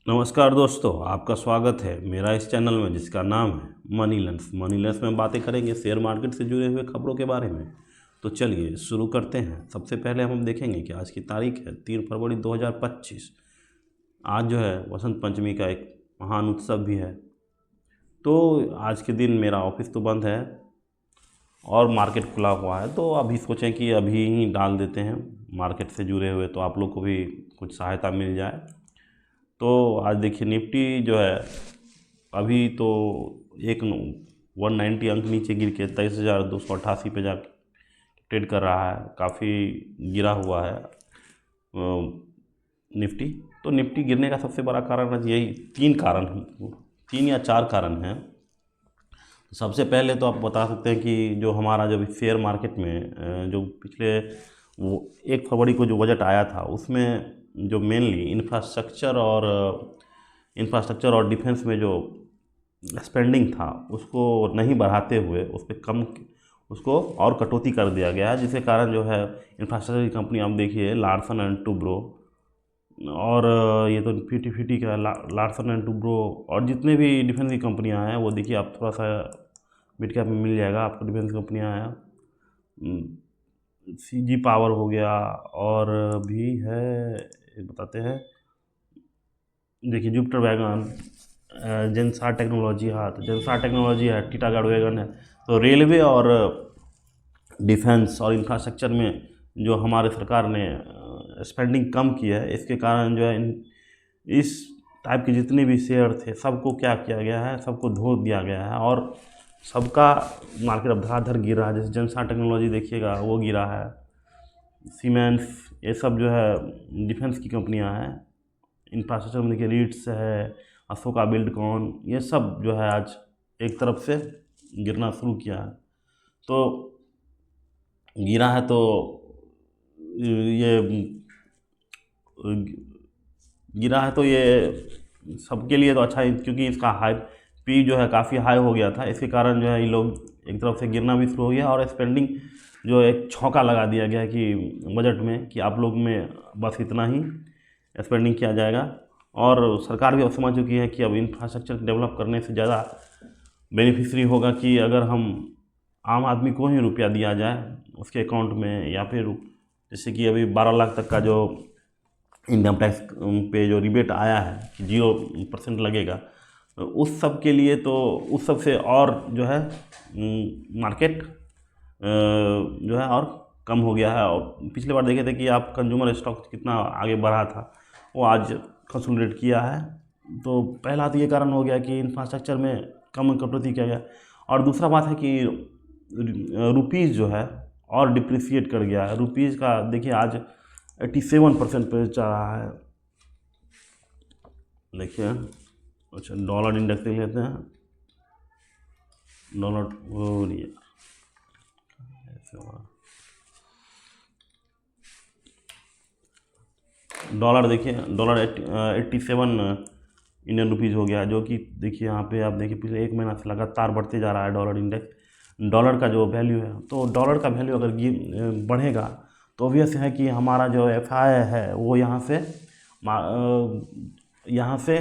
नमस्कार दोस्तों, आपका स्वागत है मेरा इस चैनल में जिसका नाम है मनी लेंस में बातें करेंगे शेयर मार्केट से जुड़े हुए खबरों के बारे में। तो चलिए शुरू करते हैं। सबसे पहले हम देखेंगे कि आज की तारीख है 3 फरवरी 2025। आज जो है वसंत पंचमी का एक महान उत्सव भी है। तो आज के दिन मेरा ऑफिस तो बंद है और मार्केट खुला हुआ है, तो अभी सोचें कि अभी ही डाल देते हैं मार्केट से जुड़े हुए, तो आप लोग को भी कुछ सहायता मिल जाए। तो आज देखिए निफ्टी जो है अभी तो एक 190 अंक नीचे गिर के 23,288 पे जा ट्रेड कर रहा है। काफ़ी गिरा हुआ है निफ्टी। तो निफ्टी गिरने का सबसे बड़ा कारण यही तीन या चार कारण हैं। सबसे पहले तो आप बता सकते हैं कि जो हमारा जब शेयर मार्केट में जो पिछले वो 1 फरवरी को जो बजट आया था उसमें जो मेनली इंफ्रास्ट्रक्चर और डिफेंस में जो स्पेंडिंग था उसको नहीं बढ़ाते हुए उस पर उसको और कटौती कर दिया गया है, जिसके कारण जो है इंफ्रास्ट्रक्चर की कंपनी आप देखिए लार्सन एंड टुब्रो और ये तो पीटी का लार्सन एंड टुब्रो और जितने भी डिफेंस की कंपनियां हैं वो देखिए आप थोड़ा सा मिड कैप में मिल जाएगा आपको। डिफेंस कंपनियां हैं, सीजी पावर हो गया और भी है बताते हैं, देखिए जुपिटर वैगन, जेनसार टेक्नोलॉजी, हाँ तो जेनसार टेक्नोलॉजी है, टीटागढ़ वैगन है। तो रेलवे और डिफेंस और इंफ्रास्ट्रक्चर में जो हमारे सरकार ने स्पेंडिंग कम की है, इसके कारण जो है इस टाइप के जितने भी शेयर थे सबको क्या किया गया है, सबको धो दिया गया है और सबका मार्केट अब धड़ाधड़ गिर रहा है। जैसे जेनसार टेक्नोलॉजी देखिएगा वो गिरा है, सीमेंस, ये सब जो है डिफेंस की कंपनियां हैं। इंफ्रास्ट्रक्चर में देखिए रीट्स है, अशोका बिल्डकॉन, ये सब जो है आज एक तरफ से गिरना शुरू किया है। तो गिरा है तो ये सबके लिए तो अच्छा है, क्योंकि इसका हाई पी जो है काफ़ी हाई हो गया था। इसके कारण जो है ये लोग एक तरफ से गिरना भी शुरू हो गया और स्पेंडिंग जो एक छौंका लगा दिया गया है कि बजट में कि आप लोग में बस इतना ही स्पेंडिंग किया जाएगा। और सरकार भी अब समझ चुकी है कि अब इंफ्रास्ट्रक्चर डेवलप करने से ज़्यादा बेनिफिशरी होगा कि अगर हम आम आदमी को ही रुपया दिया जाए उसके अकाउंट में, या फिर जैसे कि अभी 12 लाख तक का जो इनकम टैक्स पे जो रिबेट आया है कि 0% लगेगा, उस सब के लिए तो उस सब से और जो है मार्केट जो है और कम हो गया है। और पिछले बार देखे थे कि आप कंज्यूमर स्टॉक कितना आगे बढ़ा था, वो आज कंसोलिडेट किया है। तो पहला तो ये कारण हो गया कि इंफ्रास्ट्रक्चर में कम कटौती किया गया, और दूसरा बात है कि रुपीज़ जो है और डिप्रिसिएट कर गया है। रुपीज़ का देखिए आज 87% पे चल रहा है। देखिए अच्छा डॉलर इंडेक्स देख लेते हैं। डॉलर वो नहीं है डॉलर, देखिए डॉलर 87 इंडियन रुपीज़ हो गया, जो कि देखिए यहाँ पे आप देखिए पिछले 1 महीना से लगातार बढ़ते जा रहा है डॉलर इंडेक्स। डॉलर का जो वैल्यू है, तो डॉलर का वैल्यू अगर बढ़ेगा तो ऑब्वियस है कि हमारा जो एफआई है वो यहाँ से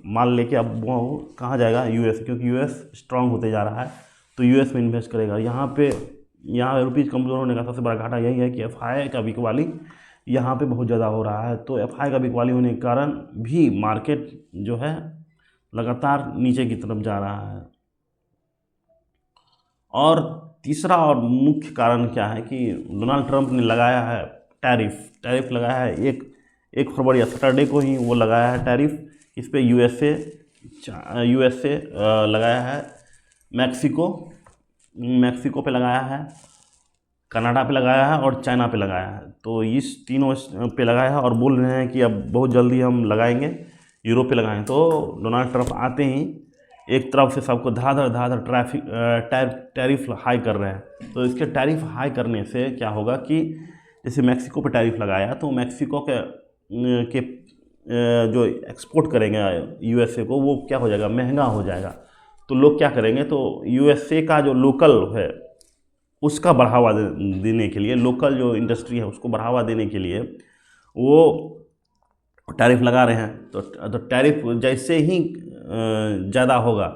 माल लेके अब वो कहाँ जाएगा, यूएस, क्योंकि यूएस स्ट्रांग होते जा रहा है तो यूएस में इन्वेस्ट करेगा। यहाँ रुपीज़ कमज़ोर होने का सबसे बड़ा घाटा यही है कि एफआई का बिकवाली यहाँ पे बहुत ज़्यादा हो रहा है। तो एफआई का बिकवाली होने के कारण भी मार्केट जो है लगातार नीचे की तरफ जा रहा है। और तीसरा और मुख्य कारण क्या है कि डोनाल्ड ट्रंप ने लगाया है टैरिफ लगाया है। एक फरवरी या सैटरडे को ही वो लगाया है टैरिफ। इस पे यूएसए लगाया है, मैक्सिको पे लगाया है, कनाडा पे लगाया है और चाइना पे लगाया है। तो इस तीनों पे लगाया है और बोल रहे हैं कि अब बहुत जल्दी हम लगाएंगे, यूरोप पे लगाएंगे। तो डोनाल्ड ट्रंप आते ही एक तरफ से सबको धड़ाधड़ टैरिफ हाई कर रहे हैं। तो इसके टैरिफ हाई करने से क्या होगा कि जैसे मैक्सिको पे टैरिफ लगाया तो मैक्सिको के जो एक्सपोर्ट करेंगे यूएसए को, वो क्या हो जाएगा, महंगा हो जाएगा। तो लोग क्या करेंगे, तो यूएसए का जो लोकल है उसका बढ़ावा देने के लिए, लोकल जो इंडस्ट्री है उसको बढ़ावा देने के लिए वो टैरिफ लगा रहे हैं, तो टैरिफ जैसे ही ज़्यादा होगा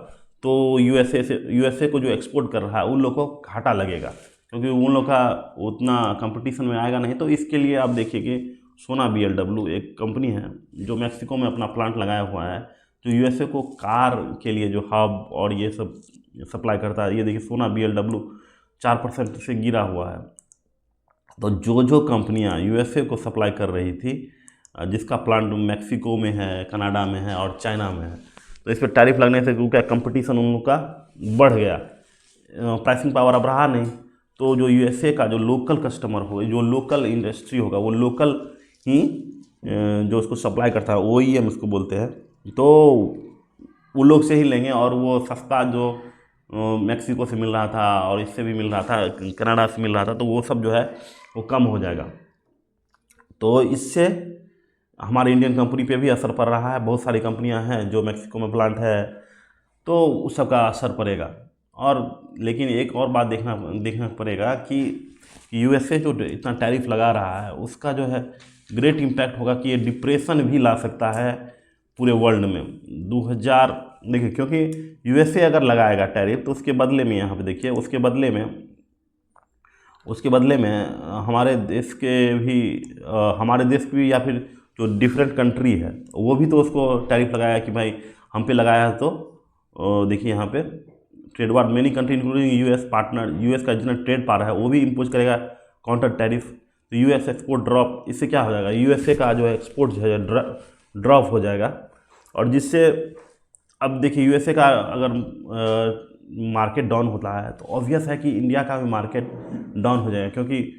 तो यूएसए को जो एक्सपोर्ट कर रहा है उन लोगों को घाटा लगेगा, क्योंकि उन लोग का उतना कंपटीशन में आएगा नहीं। तो इसके लिए आप देखिए कि सोना BLW एक कंपनी है जो मैक्सिको में अपना प्लांट लगाया हुआ है, जो यूएसए को कार के लिए जो हब और ये सब सप्लाई करता है। ये देखिए सोना BLW 4% से गिरा हुआ है। तो जो कंपनियां यूएसए को सप्लाई कर रही थी, जिसका प्लांट मैक्सिको में है, कनाडा में है और चाइना में है, तो इस पर टैरिफ लगने से क्या कंपटीशन उन लोग का बढ़ गया, प्राइसिंग पावर अब रहा नहीं। तो जो यूएसए का जो लोकल कस्टमर हो, जो लोकल इंडस्ट्री होगा, वो लोकल ही जो उसको सप्लाई करता है, OEM उसको बोलते हैं, तो वो लोग से ही लेंगे। और वो सस्ता जो मैक्सिको से मिल रहा था और इससे भी मिल रहा था, कनाडा से मिल रहा था, तो वो सब जो है वो कम हो जाएगा। तो इससे हमारे इंडियन कंपनी पे भी असर पड़ रहा है। बहुत सारी कंपनियां हैं जो मैक्सिको में प्लांट है, तो उस सब का असर पड़ेगा। और लेकिन एक और बात देखना पड़ेगा कि यूएसए जो इतना टैरिफ लगा रहा है, उसका जो है ग्रेट इम्पैक्ट होगा कि ये डिप्रेशन भी ला सकता है पूरे वर्ल्ड में। 2000 देखिए, क्योंकि यूएसए अगर लगाएगा टैरिफ तो उसके बदले में, यहाँ पे देखिए, उसके बदले में हमारे देश भी या फिर जो डिफरेंट कंट्री है वो भी तो उसको टैरिफ लगाया कि भाई हम पे लगाया है। तो देखिए यहाँ पे trade war many country including US partner, US का जितना ट्रेड पार है वो भी इम्पोज करेगा काउंटर टैरिफ। तो यूएस एक्सपोर्ट ड्रॉप, इससे क्या हो जाएगा, यूएसए का जो है एक्सपोर्ट जो है ड्रॉप हो जाएगा। और जिससे अब देखिए यूएसए का अगर मार्केट डाउन होता है तो ऑब्वियस है कि इंडिया का भी मार्केट डाउन हो जाएगा, क्योंकि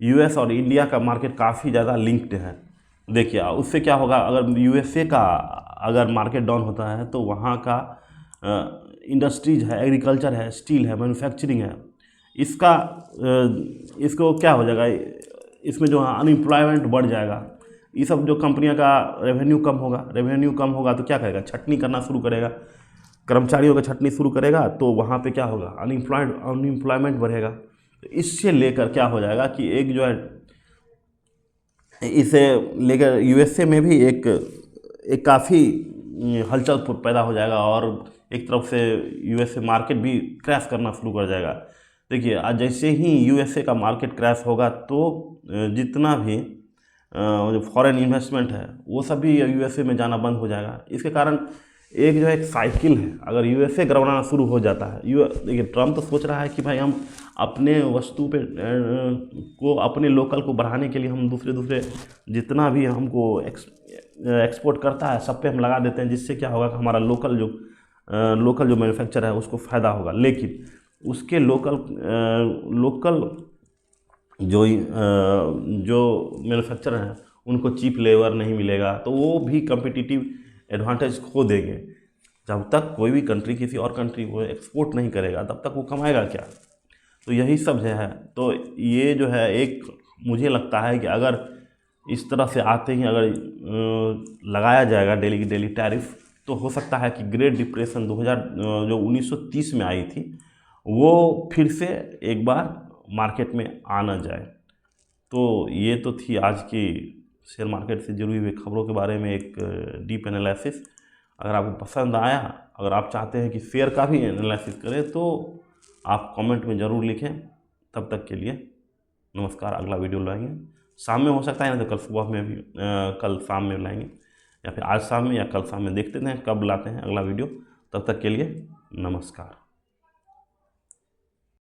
यूएस और इंडिया का मार्केट काफ़ी ज़्यादा लिंक्ड है। देखिए उससे क्या होगा, अगर यूएसए का अगर मार्केट डाउन होता है तो वहाँ का इंडस्ट्रीज है, एग्रीकल्चर है, स्टील है, मैन्युफैक्चरिंग है, इसको क्या हो जाएगा, इसमें जो है अनएम्प्लॉयमेंट बढ़ जाएगा। ये सब जो कंपनियों का रेवेन्यू कम होगा तो क्या करेगा, छटनी करना शुरू करेगा, कर्मचारियों का छटनी शुरू करेगा, तो वहाँ पे क्या होगा, अनएम्प्लॉयमेंट बढ़ेगा। तो इससे लेकर क्या हो जाएगा कि एक जो है, इसे लेकर यूएसए में भी एक काफ़ी हलचल पैदा हो जाएगा और एक तरफ से यूएसए मार्केट भी क्रैश करना शुरू कर जाएगा। देखिए आज जैसे ही यूएसए का मार्केट क्रैश होगा तो जितना भी जो फॉरेन इन्वेस्टमेंट है वो सभी यूएसए में जाना बंद हो जाएगा। इसके कारण एक जो है एक साइकिल है, अगर यूएसए गड़बड़ाना शुरू हो जाता है, देखिए ट्रम्प तो सोच रहा है कि भाई हम अपने वस्तु पे को, अपने लोकल को बढ़ाने के लिए हम दूसरे जितना भी हमको एक्सपोर्ट करता है सब पे हम लगा देते हैं, जिससे क्या होगा कि हमारा लोकल जो मैन्युफैक्चर है उसको फ़ायदा होगा। लेकिन उसके लोकल जो मैन्युफैक्चर हैं उनको चीप लेबर नहीं मिलेगा, तो वो भी कम्पिटिटिव एडवांटेज खो देंगे। जब तक कोई भी कंट्री किसी और कंट्री को एक्सपोर्ट नहीं करेगा तब तक वो कमाएगा क्या। तो यही सब है। तो ये जो है एक, मुझे लगता है कि अगर इस तरह से आते ही अगर लगाया जाएगा डेली की डेली टैरिफ, तो हो सकता है कि ग्रेट डिप्रेशन 1930 में आई थी वो फिर से एक बार मार्केट में आ ना जाए। तो ये तो थी आज की शेयर मार्केट से जुड़ी हुई खबरों के बारे में एक डीप एनालिसिस। अगर आपको पसंद आया, अगर आप चाहते हैं कि शेयर का भी एनालिसिस करें, तो आप कमेंट में ज़रूर लिखें। तब तक के लिए नमस्कार। अगला वीडियो लाएंगे, शाम में हो सकता है ना, तो कल सुबह में भी, कल शाम में लाएंगे, या फिर आज शाम में या कल शाम में, देखते हैं कब लाते हैं अगला वीडियो। तब तक के लिए नमस्कार।